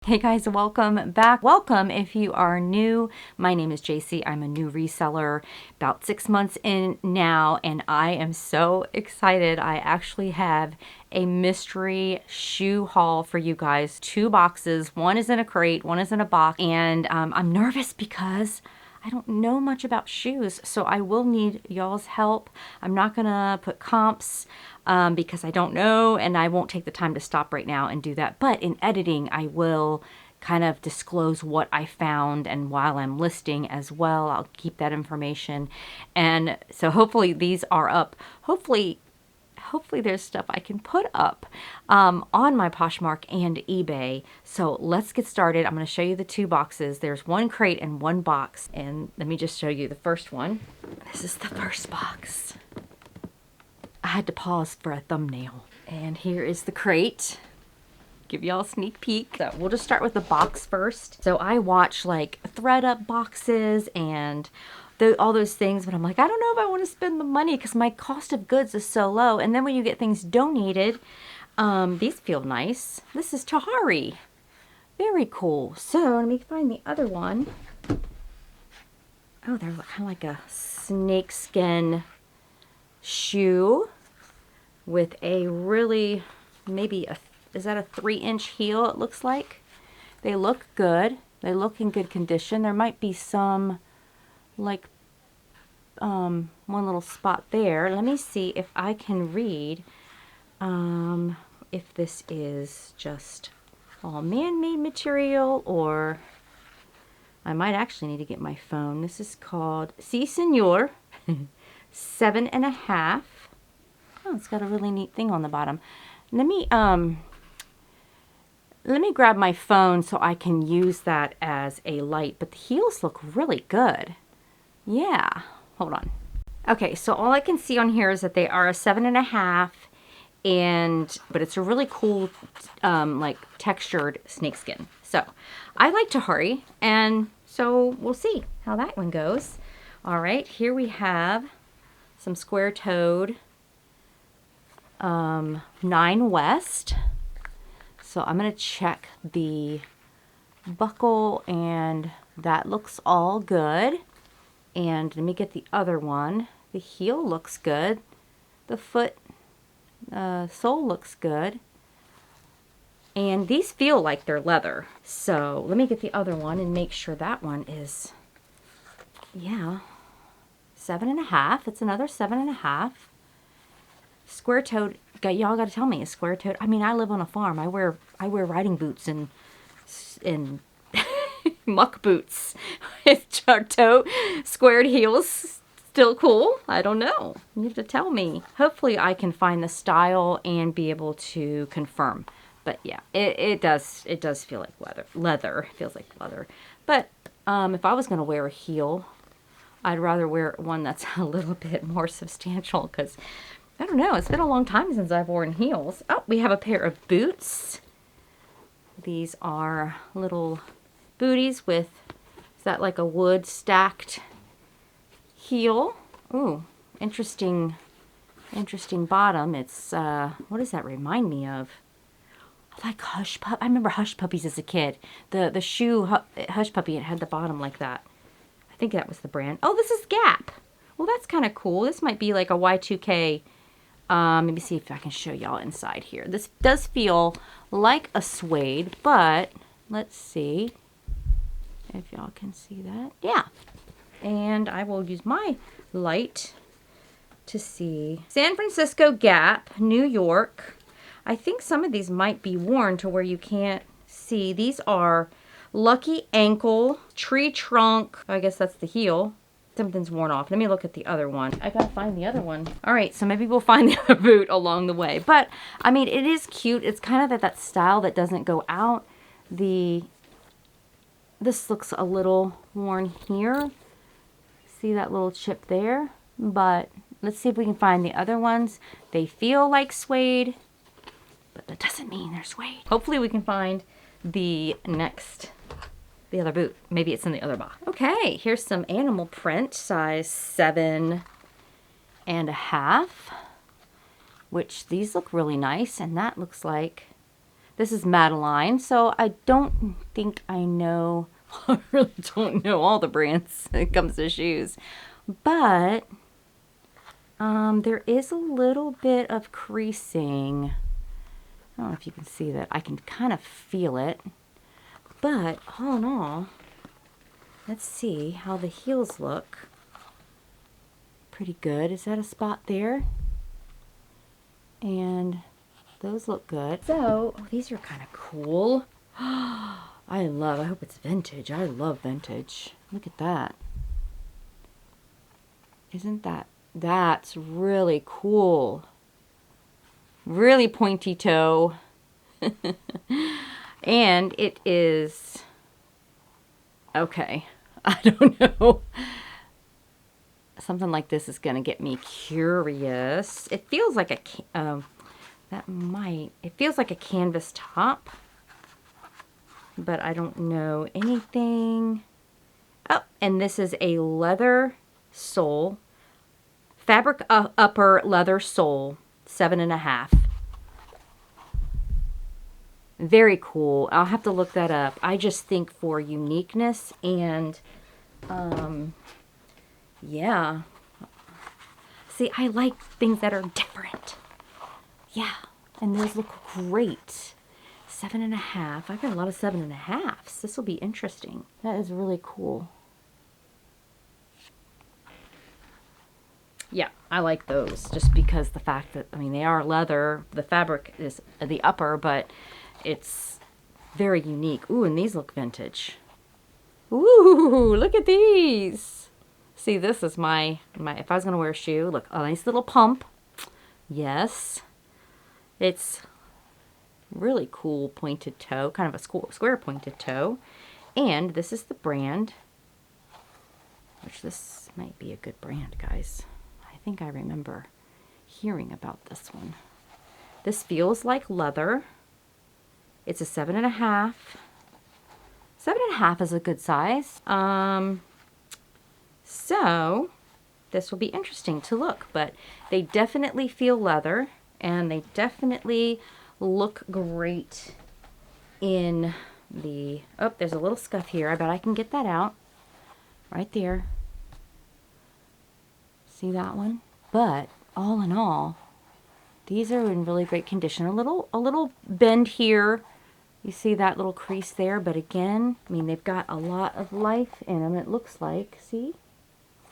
Hey guys, welcome back. Welcome if you are new. My name is JC. I'm a new reseller, about 6 months in now, and I am so excited. I actually have a mystery shoe haul for you guys. 2 boxes. One is in a crate, one is in a box, and I'm nervous because I don't know much about shoes, so I will need y'all's help. I'm not gonna put comps because I don't know, and I won't take the time to stop right now and do that. But in editing, I will kind of disclose what I found, and while I'm listing as well, I'll keep that information. And so hopefully these are up. Hopefully there's stuff I can put up on my Poshmark and eBay. So let's get started. I'm going to show you the 2 boxes. There's 1 crate and 1 box. And let me just show you the first one. This is the first box. I had to pause for a thumbnail. And here is the crate. Give y'all a sneak peek. So we'll just start with the box first. So I watch like thread up boxes and all those things, but I'm like, I don't know if I want to spend the money because my cost of goods is so low. And then when you get things donated, these feel nice. This is Tahari. Very cool. So let me find the other one. Oh, they're kind of like a snakeskin shoe with a really, is that a 3-inch heel it looks like? They look good. They look in good condition. There might be some like one little spot there. Let me see if I can read if this is just all man-made material, or I might actually need to get my phone. This is called Si Senor 7.5. Oh, it's got a really neat thing on the bottom. Let me grab my phone so I can use that as a light, but the heels look really good. Yeah, hold on. Okay, so all I can see on here is that they are a 7.5, but it's a really cool, like textured snakeskin. So I like Tahari, and so we'll see how that one goes. All right, here we have some square-toed 9 West. So I'm going to check the buckle, and that looks all good. And let me get the other one. The heel looks good. The foot sole looks good. And these feel like they're leather. So let me get the other one and make sure that one is, yeah, 7.5. It's another 7.5. Square-toed. Y'all got to tell me, is square-toed? I mean, I live on a farm. I wear riding boots and muck boots with toe squared heels. Still cool? I don't know. You have to tell me. Hopefully I can find the style and be able to confirm. But yeah, it does feel like leather. It feels like leather. But if I was going to wear a heel, I'd rather wear one that's a little bit more substantial, because I don't know, it's been a long time since I've worn heels. Oh, we have a pair of boots. These are little booties with, is that like a wood stacked heel? Ooh, interesting bottom. It's, what does that remind me of? I like Hush Puppy. I remember Hush Puppies as a kid. The shoe Hush Puppy, it had the bottom like that. I think that was the brand. Oh, this is Gap. Well, that's kind of cool. This might be like a Y2K. Let me see if I can show y'all inside here. This does feel like a suede, but let's see if y'all can see that. Yeah. And I will use my light to see. San Francisco Gap, New York. I think some of these might be worn to where you can't see. These are Lucky Ankle, Tree Trunk. I guess that's the heel. Something's worn off. Let me look at the other one. I gotta find the other one. All right, so maybe we'll find the other boot along the way. But, I mean, it is cute. It's kind of that style that doesn't go out. This looks a little worn here. See that little chip there? But let's see if we can find the other ones. They feel like suede, but that doesn't mean they're suede. Hopefully we can find the other boot. Maybe it's in the other box. Okay, here's some animal print, size 7.5, which these look really nice, and that looks like This is Madeline, so I don't think I know, I really don't know all the brands when it comes to shoes. But there is a little bit of creasing. I don't know if you can see that. I can kind of feel it. But all in all, let's see how the heels look. Pretty good. Is that a spot there? And those look good. So, oh, these are kind of cool. I hope it's vintage. I love vintage. Look at that. Isn't that's really cool. Really pointy toe. And it is, okay, I don't know. Something like this is going to get me curious. It feels like it feels like a canvas top, but I don't know anything. Oh, and this is a leather sole, fabric upper leather sole, 7.5. Very cool. I'll have to look that up. I just think for uniqueness and, yeah. See, I like things that are different. Yeah, and those look great. 7.5. I've got a lot of 7.5s. This will be interesting. That is really cool. Yeah, I like those just because the fact that, I mean, they are leather. The fabric is the upper, but it's very unique. Ooh, and these look vintage. Ooh, look at these. See, this is my if I was going to wear a shoe, look, a nice little pump. Yes. It's really cool pointed toe, kind of a square pointed toe. And this is the brand, which this might be a good brand, guys. I think I remember hearing about this one. This feels like leather. It's a 7.5. 7.5 is a good size. So this will be interesting to look, but they definitely feel leather and they definitely look great in the, oh, there's a little scuff here. I bet I can get that out right there. See that one? But all in all, these are in really great condition. A little bend here. You see that little crease there, but again, I mean, they've got a lot of life in them, it looks like. See?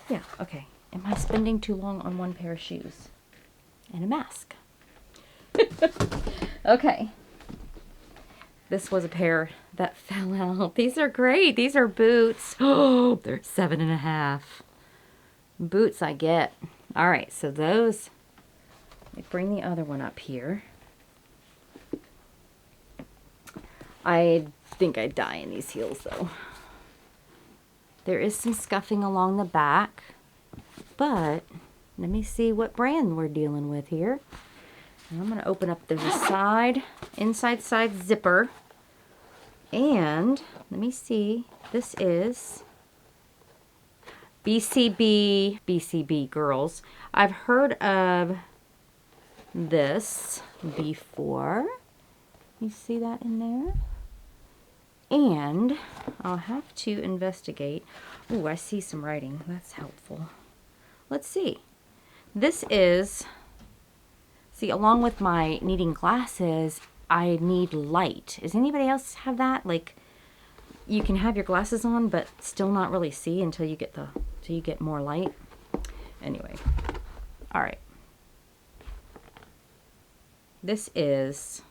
Yeah, okay. Am I spending too long on one pair of shoes? And a mask. Okay. This was a pair that fell out. These are great. These are boots. Oh, they're 7.5. Boots I get. All right, so those, let me bring the other one up here. I think I'd die in these heels though. There is some scuffing along the back, but let me see what brand we're dealing with here. And I'm going to open up the side, inside side zipper. And let me see, this is BCB girls. I've heard of this before. You see that in there? And I'll have to investigate. Ooh, I see some writing. That's helpful. Let's see. This is, see, along with my needing glasses, I need light. Does anybody else have that? Like, you can have your glasses on, but still not really see until you get more light. Anyway, all right. This is,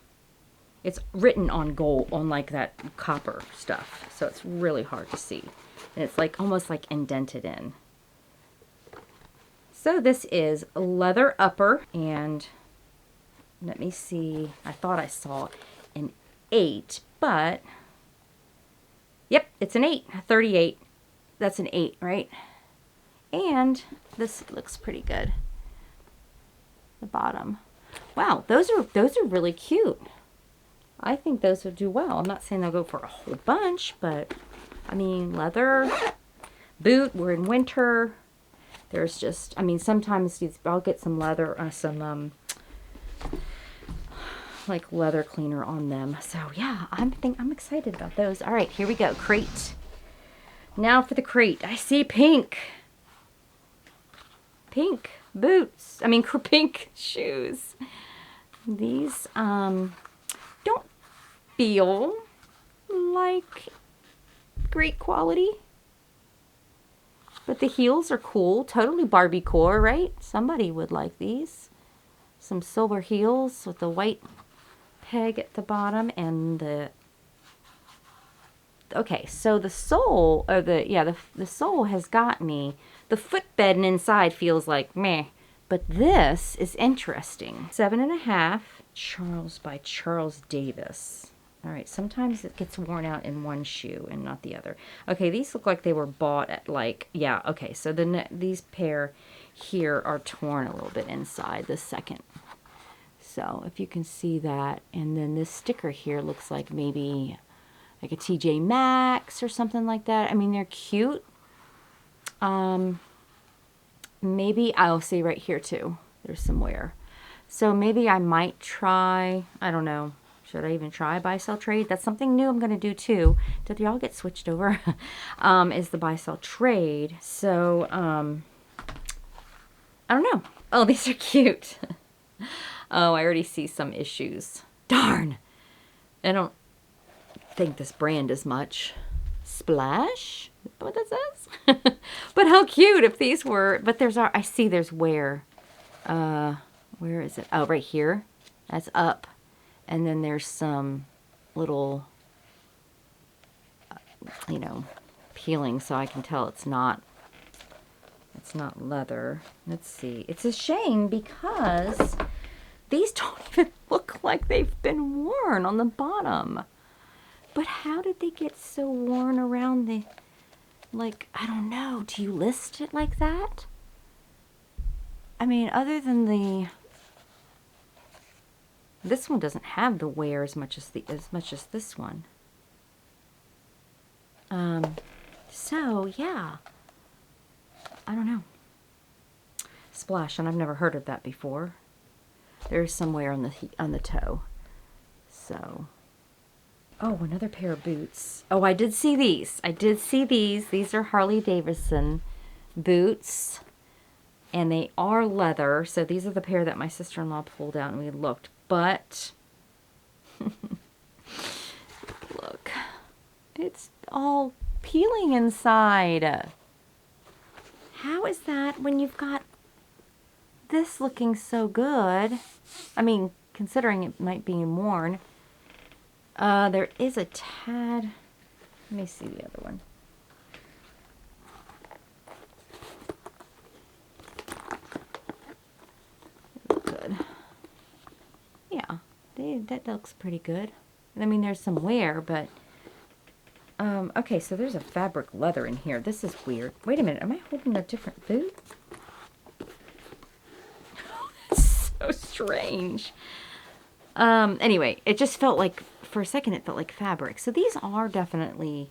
it's written on gold, on like that copper stuff, so it's really hard to see. And it's like almost like indented in. So this is leather upper, and let me see, I thought I saw an 8, but yep, it's an 8, 38. That's an 8, right? And this looks pretty good. The bottom. Wow, those are really cute. I think those would do well. I'm not saying they'll go for a whole bunch, but I mean, leather, boot, we're in winter. There's just, I mean, sometimes I'll get some leather, like leather cleaner on them. So yeah, I'm excited about those. All right, here we go. Crate. Now for the crate. I see pink. Pink boots. I mean, pink shoes. These don't feel like great quality, but the heels are cool. Totally Barbie core, right? Somebody would like these. Some silver heels with the white peg at the bottom and the... Okay, so the sole, or the sole has got me. The footbed inside feels like meh, but this is interesting. 7.5, Charles by Charles Davis. All right, sometimes it gets worn out in one shoe and not the other. Okay, these look like they were bought at like, yeah, okay, so these pair here are torn a little bit inside, the second. So if you can see that, and then this sticker here looks like maybe like a TJ Maxx or something like that. I mean, they're cute. Maybe I'll see right here too. There's some wear. So maybe I might try, I don't know. Should I even try buy sell trade? That's something new I'm going to do too. Did y'all get switched over? Is the buy sell trade. So, I don't know. Oh, these are cute. Oh, I already see some issues. Darn. I don't think this brand is much. Splash? Is that what that says? But how cute if these were. But I see there's wear. Where is it? Oh, right here. That's up. And then there's some little, you know, peeling, so I can tell it's not leather. Let's see. It's a shame because these don't even look like they've been worn on the bottom. But how did they get so worn around the, like, I don't know. Do you list it like that? I mean, other than this one doesn't have the wear as much as this one. So yeah, I don't know. Splash, and I've never heard of that before. There's some wear on the toe. So, oh, another pair of boots. Oh, I did see these. These are Harley Davidson boots, and they are leather. So these are the pair that my sister-in-law pulled out, and we looked. But look, it's all peeling inside. How is that when you've got this looking so good? I mean, considering it might be worn. There is a tad. Let me see the other one. Good. Yeah, that looks pretty good. I mean, there's some wear, but okay, so there's a fabric leather in here. This is weird. Wait a minute, am I holding a different boot? That's so strange. Anyway, it just felt like, for a second, it felt like fabric. So these are definitely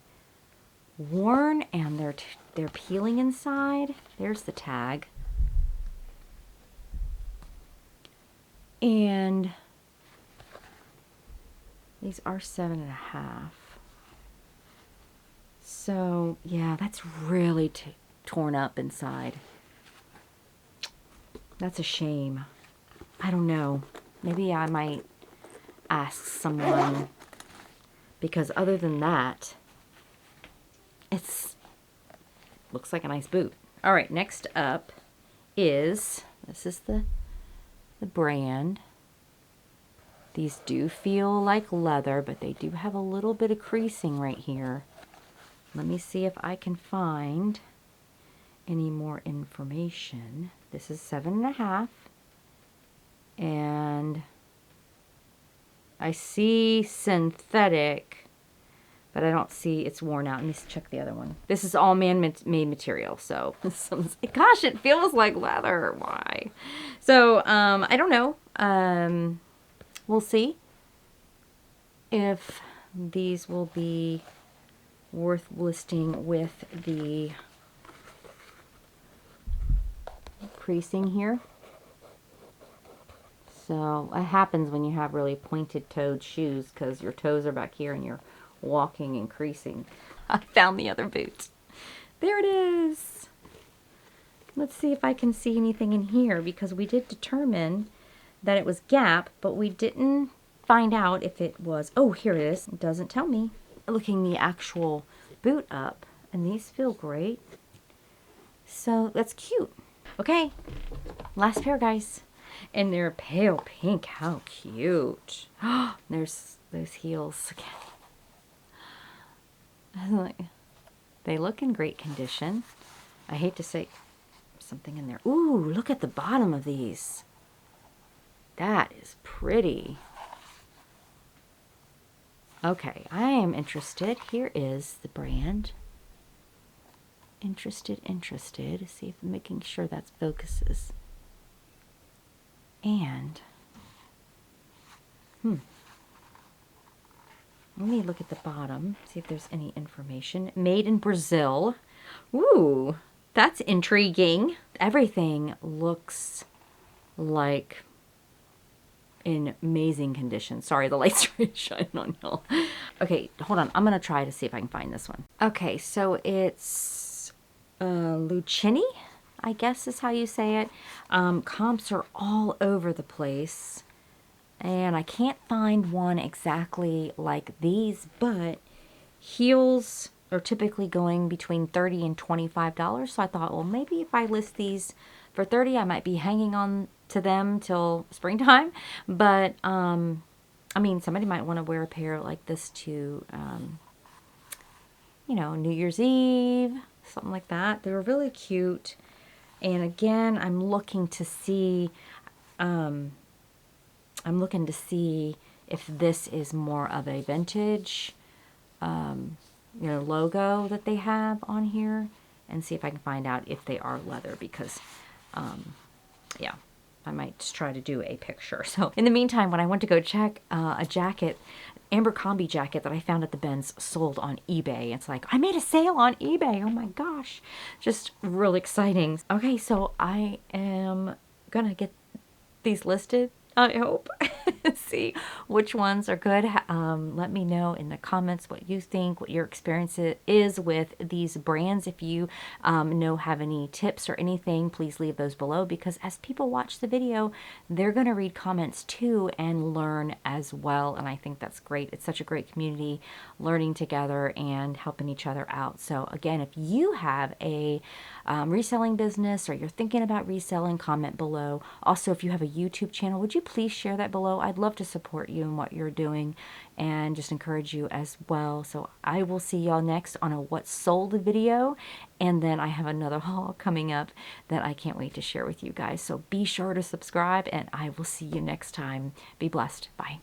worn, and they're peeling inside. There's the tag. And these are 7.5. So, yeah, that's really torn up inside. That's a shame. I don't know. Maybe I might ask someone, because other than that, looks like a nice boot. All right, next up is, this is the brand. These do feel like leather, but they do have a little bit of creasing right here. Let me see if I can find any more information. This is 7.5. And I see synthetic, but I don't see it's worn out. Let me check the other one. This is all man-made material, so gosh, it feels like leather. Why? So I don't know. We'll see if these will be worth listing with the creasing here. So it happens when you have really pointed toed shoes because your toes are back here and you're walking and creasing. I found the other boot. There it is. Let's see if I can see anything in here, because we did determine that it was Gap, but we didn't find out if it was, oh, here it is. It doesn't tell me. Looking the actual boot up, and these feel great. So that's cute. Okay, last pair, guys. And they're pale pink. How cute. There's those heels again. They look in great condition. I hate to say something in there. Ooh, look at the bottom of these. That is pretty. Okay, I am interested. Here is the brand. Interested. See if I'm making sure that focuses. And, let me look at the bottom, see if there's any information. Made in Brazil. Ooh, that's intriguing. Everything looks like in amazing condition. Sorry, the lights are shining on y'all. Okay, hold on. I'm going to try to see if I can find this one. Okay, so it's Lucchini, I guess is how you say it. Comps are all over the place. And I can't find one exactly like these, but heels are typically going between $30 and $25. So I thought, well, maybe if I list these for $30, I might be hanging on to them till springtime. But, I mean, somebody might want to wear a pair like this to, you know, New Year's Eve, something like that. They were really cute. And again, I'm looking to see, if this is more of a vintage, you know, logo that they have on here, and see if I can find out if they are leather, because, yeah, I might just try to do a picture. So in the meantime, when I went to go check a jacket, Abercrombie jacket that I found at the Benz sold on eBay. It's like, I made a sale on eBay. Oh my gosh. Just really exciting. Okay, so I am gonna get these listed, I hope. See which ones are good. Let me know in the comments what you think, what your experience is with these brands. If you have any tips or anything, please leave those below, because as people watch the video, they're going to read comments too and learn as well. And I think that's great. It's such a great community, learning together and helping each other out. So again, if you have a reselling business or you're thinking about reselling, comment below. Also, if you have a YouTube channel, would you please share that below? I'd love to support you in what you're doing and just encourage you as well. So I will see y'all next on a What Sold video. And then I have another haul coming up that I can't wait to share with you guys. So be sure to subscribe, and I will see you next time. Be blessed. Bye.